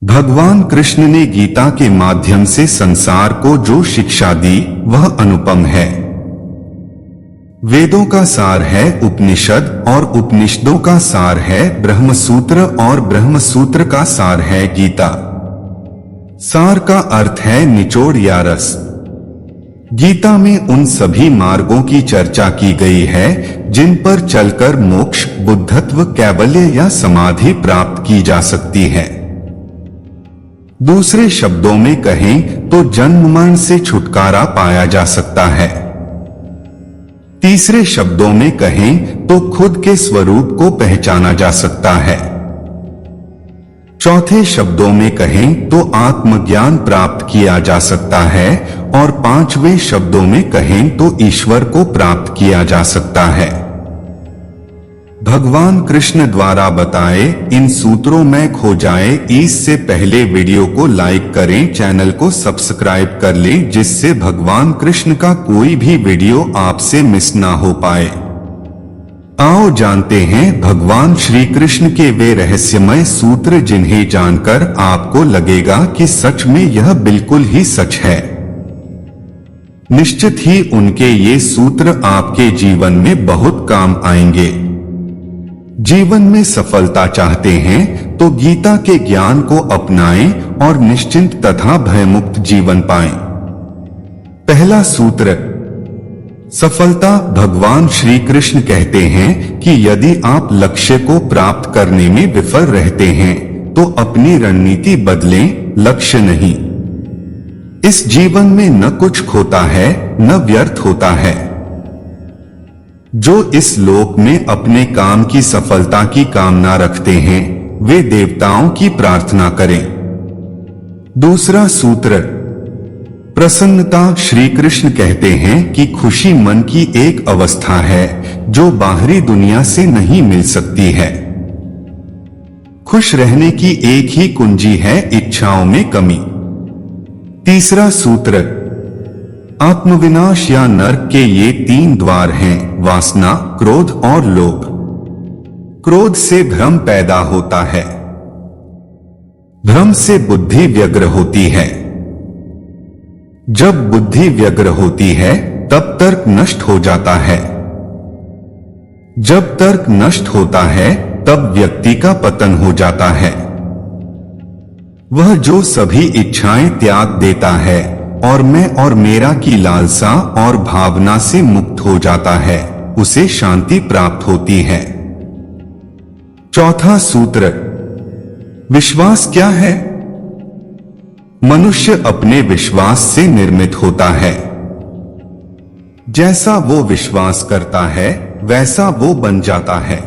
भगवान कृष्ण ने गीता के माध्यम से संसार को जो शिक्षा दी वह अनुपम है। वेदों का सार है उपनिषद और उपनिषदों का सार है ब्रह्मसूत्र और ब्रह्मसूत्र का सार है गीता। सार का अर्थ है निचोड़ या रस। गीता में उन सभी मार्गों की चर्चा की गई है जिन पर चलकर मोक्ष, बुद्धत्व, कैवल्य या समाधि प्राप्त की जा सकती है। दूसरे शब्दों में कहें तो जन्म मरण से छुटकारा पाया जा सकता है। तीसरे शब्दों में कहें तो खुद के स्वरूप को पहचाना जा सकता है। चौथे शब्दों में कहें तो आत्मज्ञान प्राप्त किया जा सकता है और पांचवें शब्दों में कहें तो ईश्वर को प्राप्त किया जा सकता है। भगवान कृष्ण द्वारा बताए इन सूत्रों में खो जाए इससे पहले वीडियो को लाइक करें, चैनल को सब्सक्राइब कर लें जिससे भगवान कृष्ण का कोई भी वीडियो आपसे मिस ना हो पाए। आओ जानते हैं भगवान श्री कृष्ण के वे रहस्यमय सूत्र जिन्हें जानकर आपको लगेगा कि सच में यह बिल्कुल ही सच है। निश्चित ही उनके ये सूत्र आपके जीवन में बहुत काम आएंगे। जीवन में सफलता चाहते हैं तो गीता के ज्ञान को अपनाएं और निश्चिंत तथा भयमुक्त जीवन पाएं। पहला सूत्र सफलता। भगवान श्री कृष्ण कहते हैं कि यदि आप लक्ष्य को प्राप्त करने में विफल रहते हैं तो अपनी रणनीति बदलें, लक्ष्य नहीं। इस जीवन में न कुछ खोता है न व्यर्थ होता है। जो इस लोक में अपने काम की सफलता की कामना रखते हैं वे देवताओं की प्रार्थना करें। दूसरा सूत्र प्रसन्नता। श्री कृष्ण कहते हैं कि खुशी मन की एक अवस्था है जो बाहरी दुनिया से नहीं मिल सकती है। खुश रहने की एक ही कुंजी है इच्छाओं में कमी। तीसरा सूत्र आत्मविनाश या नरक के ये तीन द्वार हैं, वासना, क्रोध और लोभ। क्रोध से भ्रम पैदा होता है, भ्रम से बुद्धि व्यग्र होती है। जब बुद्धि व्यग्र होती है तब तर्क नष्ट हो जाता है। जब तर्क नष्ट होता है तब व्यक्ति का पतन हो जाता है। वह जो सभी इच्छाएं त्याग देता है और मैं और मेरा की लालसा और भावना से मुक्त हो जाता है, उसे शांति प्राप्त होती है। चौथा सूत्र विश्वास क्या है? मनुष्य अपने विश्वास से निर्मित होता है। जैसा वो विश्वास करता है वैसा वो बन जाता है।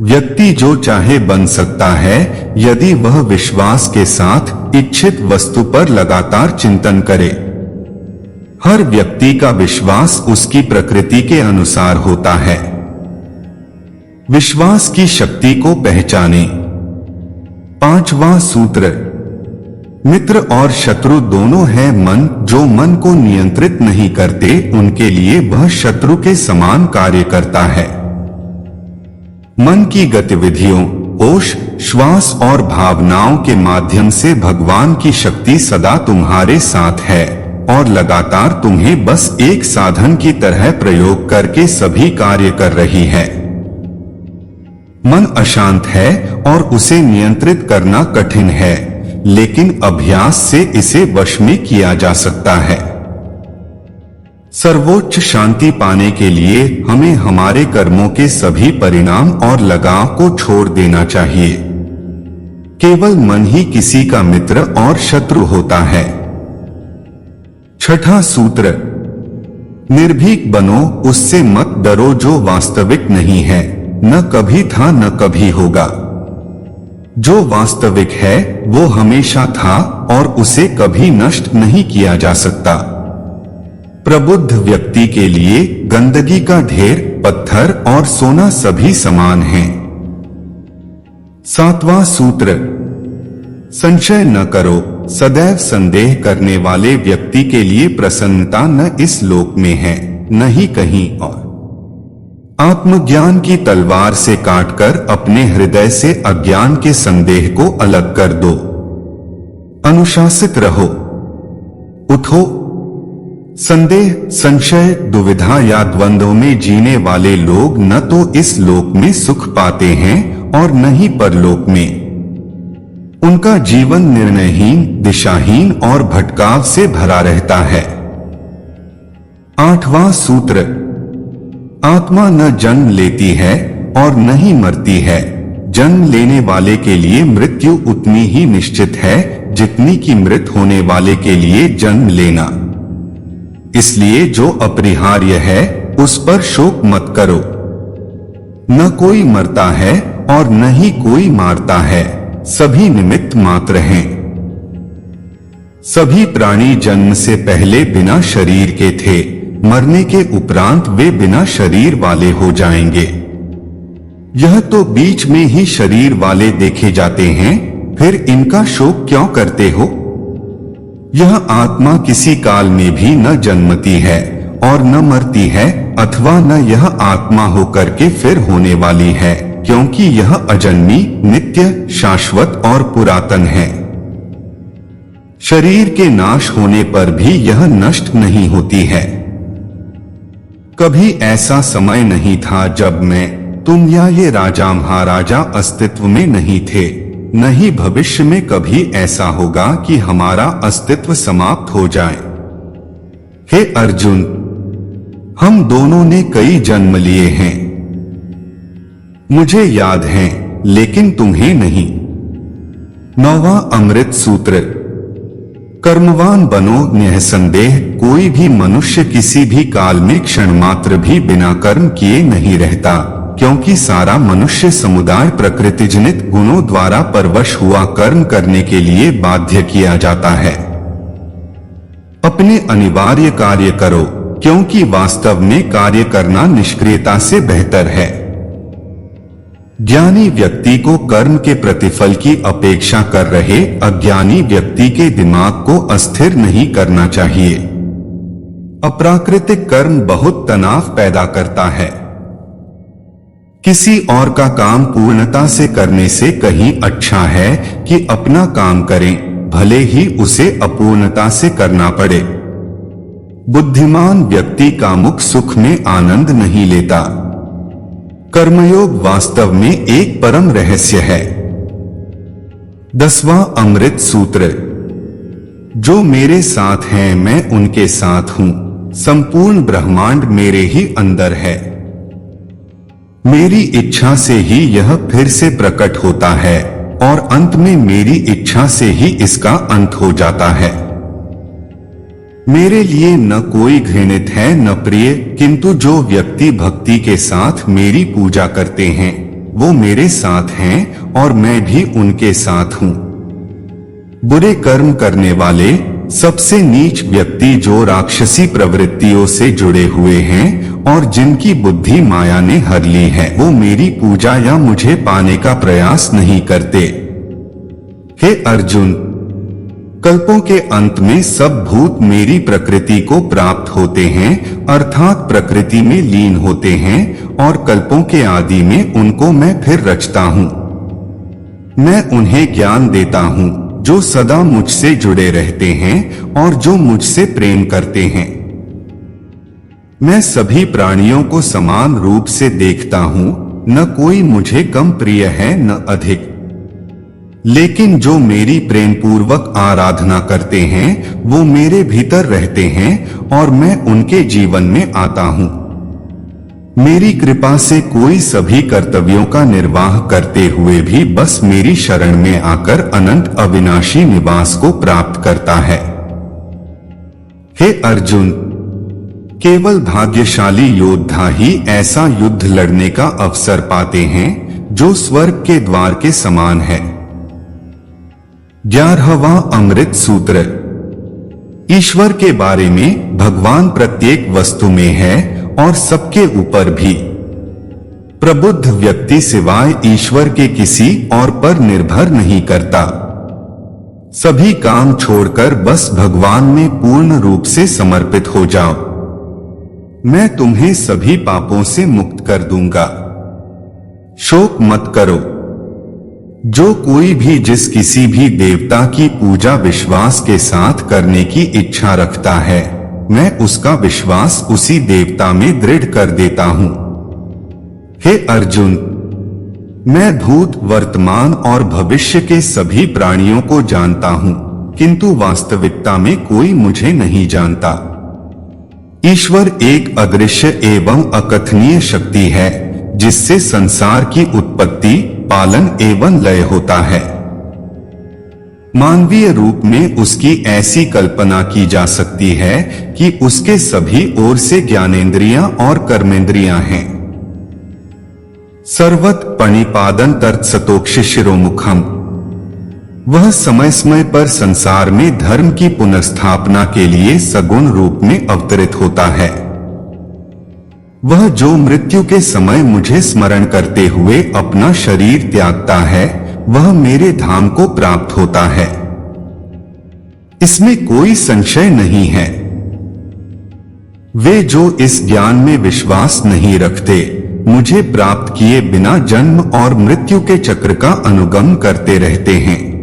व्यक्ति जो चाहे बन सकता है यदि वह विश्वास के साथ इच्छित वस्तु पर लगातार चिंतन करे। हर व्यक्ति का विश्वास उसकी प्रकृति के अनुसार होता है। विश्वास की शक्ति को पहचाने। पांचवा सूत्र मित्र और शत्रु दोनों हैं मन। जो मन को नियंत्रित नहीं करते उनके लिए वह शत्रु के समान कार्य करता है। मन की गतिविधियों, होश, श्वास और भावनाओं के माध्यम से भगवान की शक्ति सदा तुम्हारे साथ है और लगातार तुम्हें बस एक साधन की तरह प्रयोग करके सभी कार्य कर रही है। मन अशांत है और उसे नियंत्रित करना कठिन है, लेकिन अभ्यास से इसे वश में किया जा सकता है। सर्वोच्च शांति पाने के लिए हमें हमारे कर्मों के सभी परिणाम और लगाव को छोड़ देना चाहिए। केवल मन ही किसी का मित्र और शत्रु होता है। छठा सूत्र निर्भीक बनो, उससे मत डरो जो वास्तविक नहीं है, न कभी था न कभी होगा। जो वास्तविक है वो हमेशा था और उसे कभी नष्ट नहीं किया जा सकता। प्रबुद्ध व्यक्ति के लिए गंदगी का ढेर, पत्थर और सोना सभी समान हैं। सातवां सूत्र संशय न करो। सदैव संदेह करने वाले व्यक्ति के लिए प्रसन्नता न इस लोक में है न ही कहीं और। आत्मज्ञान की तलवार से काटकर अपने हृदय से अज्ञान के संदेह को अलग कर दो। अनुशासित रहो, उठो। संदेह, संशय, दुविधा या द्वंद्व में जीने वाले लोग न तो इस लोक में सुख पाते हैं और न ही परलोक में। उनका जीवन निर्णयहीन, दिशाहीन और भटकाव से भरा रहता है। 8वां सूत्र, आत्मा न जन्म लेती है और न ही मरती है। जन्म लेने वाले के लिए मृत्यु उतनी ही निश्चित है जितनी कि मृत होने वाले के लिए जन्म लेना। इसलिए जो अपरिहार्य है उस पर शोक मत करो। न कोई मरता है और न ही कोई मारता है, सभी निमित्त मात्र हैं। सभी प्राणी जन्म से पहले बिना शरीर के थे, मरने के उपरांत वे बिना शरीर वाले हो जाएंगे। यह तो बीच में ही शरीर वाले देखे जाते हैं, फिर इनका शोक क्यों करते हो? यह आत्मा किसी काल में भी न जन्मती है और न मरती है, अथवा न यह आत्मा होकर के फिर होने वाली है, क्योंकि यह अजन्मी, नित्य, शाश्वत और पुरातन है। शरीर के नाश होने पर भी यह नष्ट नहीं होती है। कभी ऐसा समय नहीं था जब मैं, तुम या ये राजा महाराजा अस्तित्व में नहीं थे, न ही भविष्य में कभी ऐसा होगा कि हमारा अस्तित्व समाप्त हो जाए। हे अर्जुन, हम दोनों ने कई जन्म लिए हैं। मुझे याद है लेकिन तुम्हें नहीं। 9वां अमृत सूत्र, कर्मवान बनो निःसंदेह कोई भी मनुष्य किसी भी काल में क्षण मात्र भी बिना कर्म किए नहीं रहता, क्योंकि सारा मनुष्य समुदाय प्रकृतिजनित गुणों द्वारा परवश हुआ कर्म करने के लिए बाध्य किया जाता है। अपने अनिवार्य कार्य करो, क्योंकि वास्तव में कार्य करना निष्क्रियता से बेहतर है। ज्ञानी व्यक्ति को कर्म के प्रतिफल की अपेक्षा कर रहे अज्ञानी व्यक्ति के दिमाग को अस्थिर नहीं करना चाहिए। अप्राकृतिक कर्म बहुत तनाव पैदा करता है। किसी और का काम पूर्णता से करने से कहीं अच्छा है कि अपना काम करें, भले ही उसे अपूर्णता से करना पड़े। बुद्धिमान व्यक्ति कामुक सुख में आनंद नहीं लेता। कर्मयोग वास्तव में एक परम रहस्य है। 10वां अमृत सूत्र, जो मेरे साथ हैं मैं उनके साथ हूं, संपूर्ण ब्रह्मांड मेरे ही अंदर है। मेरी इच्छा से ही यह फिर से प्रकट होता है और अंत में मेरी इच्छा से ही इसका अंत हो जाता है। मेरे लिए न कोई घृणित है न प्रिय, किंतु जो व्यक्ति भक्ति के साथ मेरी पूजा करते हैं वो मेरे साथ हैं और मैं भी उनके साथ हूं। बुरे कर्म करने वाले, सबसे नीच व्यक्ति जो राक्षसी प्रवृत्तियों से जुड़े हुए हैं और जिनकी बुद्धि माया ने हर ली है, वो मेरी पूजा या मुझे पाने का प्रयास नहीं करते। हे अर्जुन, कल्पों के अंत में सब भूत मेरी प्रकृति को प्राप्त होते हैं, अर्थात प्रकृति में लीन होते हैं और कल्पों के आदि में उनको मैं फिर रचता हूँ। मैं उन्हें ज्ञान देता हूँ जो सदा मुझसे जुड़े रहते हैं और जो मुझसे प्रेम करते हैं। मैं सभी प्राणियों को समान रूप से देखता हूँ, न कोई मुझे कम प्रिय है न अधिक। लेकिन जो मेरी प्रेम पूर्वक आराधना करते हैं वो मेरे भीतर रहते हैं और मैं उनके जीवन में आता हूँ। मेरी कृपा से कोई सभी कर्तव्यों का निर्वाह करते हुए भी बस मेरी शरण में आकर अनंत अविनाशी निवास को प्राप्त करता है। हे अर्जुन, केवल भाग्यशाली योद्धा ही ऐसा युद्ध लड़ने का अवसर पाते हैं जो स्वर्ग के द्वार के समान है। 11वां अमृत सूत्र, ईश्वर के बारे में भगवान प्रत्येक वस्तु में है और सबके ऊपर भी। प्रबुद्ध व्यक्ति सिवाय ईश्वर के किसी और पर निर्भर नहीं करता। सभी काम छोड़कर बस भगवान में पूर्ण रूप से समर्पित हो जाओ। मैं तुम्हें सभी पापों से मुक्त कर दूंगा। शोक मत करो। जो कोई भी जिस किसी भी देवता की पूजा विश्वास के साथ करने की इच्छा रखता है, मैं उसका विश्वास उसी देवता में दृढ़ कर देता हूं। हे अर्जुन, मैं भूत, वर्तमान और भविष्य के सभी प्राणियों को जानता हूं, किंतु वास्तविकता में कोई मुझे नहीं जानता। ईश्वर एक अदृश्य एवं अकथनीय शक्ति है, जिससे संसार की उत्पत्ति, पालन एवं लय होता है। मानवीय रूप में उसकी ऐसी कल्पना की जा सकती है कि उसके सभी ओर से ज्ञानेंद्रियां और कर्मेंद्रियां हैं। सर्वत पणिपादन तत्सतोक्षि शिरोमुखम। वह समय समय पर संसार में धर्म की पुनर्स्थापना के लिए सगुण रूप में अवतरित होता है। वह जो मृत्यु के समय मुझे स्मरण करते हुए अपना शरीर त्यागता है, वह मेरे धाम को प्राप्त होता है। इसमें कोई संशय नहीं है। वे जो इस ज्ञान में विश्वास नहीं रखते, मुझे प्राप्त किए बिना जन्म और मृत्यु के चक्र का अनुगमन करते रहते हैं।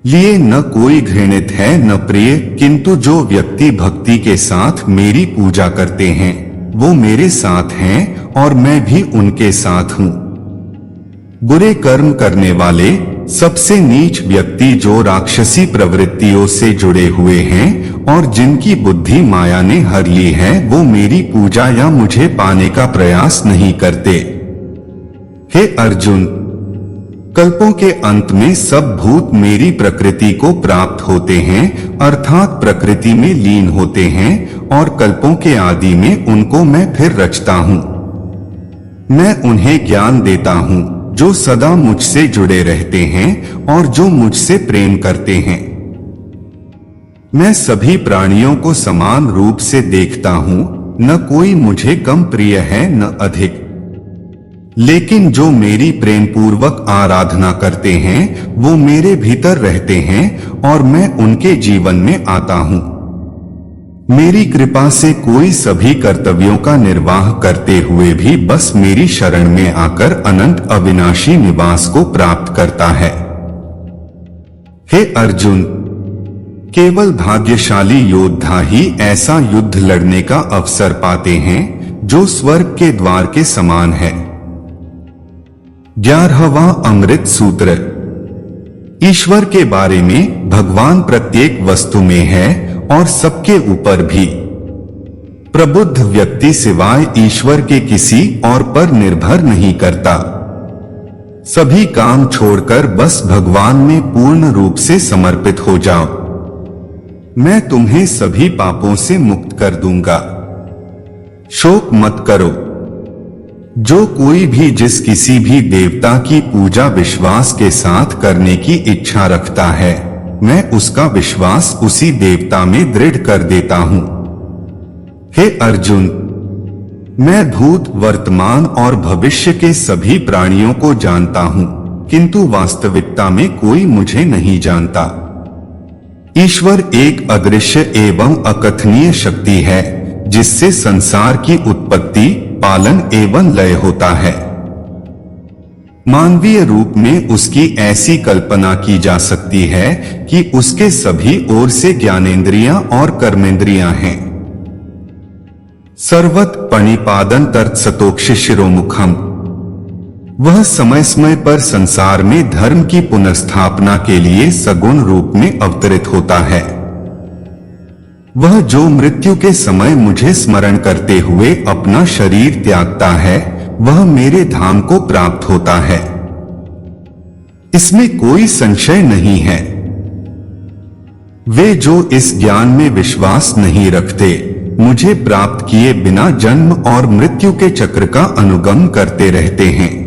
लिए न कोई घृणित है न प्रिय, किंतु जो व्यक्ति भक्ति के साथ मेरी पूजा करते हैं, वो मेरे साथ हैं और मैं भी उनके साथ हूं। बुरे कर्म करने वाले, सबसे नीच व्यक्ति जो राक्षसी प्रवृत्तियों से जुड़े हुए हैं और जिनकी बुद्धि माया ने हर ली है, वो मेरी पूजा या मुझे पाने का प्रयास नहीं करते। हे अर्जुन, कल्पों के अंत में सब भूत मेरी प्रकृति को प्राप्त होते हैं, अर्थात प्रकृति में लीन होते हैं, और कल्पों के आदि में उनको मैं फिर रचता हूं। मैं उन्हें ज्ञान देता हूं जो सदा मुझसे जुड़े रहते हैं और जो मुझसे प्रेम करते हैं। मैं सभी प्राणियों को समान रूप से देखता हूं, न कोई मुझे कम प्रिय है न अधिक। लेकिन जो मेरी प्रेम पूर्वक आराधना करते हैं, वो मेरे भीतर रहते हैं और मैं उनके जीवन में आता हूं। मेरी कृपा से कोई सभी कर्तव्यों का निर्वाह करते हुए भी बस मेरी शरण में आकर अनंत अविनाशी निवास को प्राप्त करता है। हे अर्जुन, केवल भाग्यशाली योद्धा ही ऐसा युद्ध लड़ने का अवसर पाते हैं जो स्वर्ग के द्वार के समान है। 11वां अमृत सूत्र। ईश्वर के बारे में भगवान प्रत्येक वस्तु में है और सबके ऊपर भी। प्रबुद्ध व्यक्ति सिवाय ईश्वर के किसी और पर निर्भर नहीं करता। सभी काम छोड़कर बस भगवान में पूर्ण रूप से समर्पित हो जाओ। मैं तुम्हें सभी पापों से मुक्त कर दूंगा। शोक मत करो। जो कोई भी जिस किसी भी देवता की पूजा विश्वास के साथ करने की इच्छा रखता है, मैं उसका विश्वास उसी देवता में दृढ़ कर देता हूं। हे अर्जुन, मैं भूत, वर्तमान और भविष्य के सभी प्राणियों को जानता हूं, किंतु वास्तविकता में कोई मुझे नहीं जानता। ईश्वर एक अदृश्य एवं अकथनीय शक्ति है, जिससे संसार की उत्पत्ति, पालन एवं लय होता है। मानवीय रूप में उसकी ऐसी कल्पना की जा सकती है कि उसके सभी ओर से ज्ञानेंद्रियां और कर्मेंद्रियां हैं। सर्वत पणिपादन तत्सतोक्षि शिरोमुखम। वह समय समय पर संसार में धर्म की पुनर्स्थापना के लिए सगुण रूप में अवतरित होता है। वह जो मृत्यु के समय मुझे स्मरण करते हुए अपना शरीर त्यागता है, वह मेरे धाम को प्राप्त होता है। इसमें कोई संशय नहीं है। वे जो इस ज्ञान में विश्वास नहीं रखते, मुझे प्राप्त किए बिना जन्म और मृत्यु के चक्र का अनुगमन करते रहते हैं।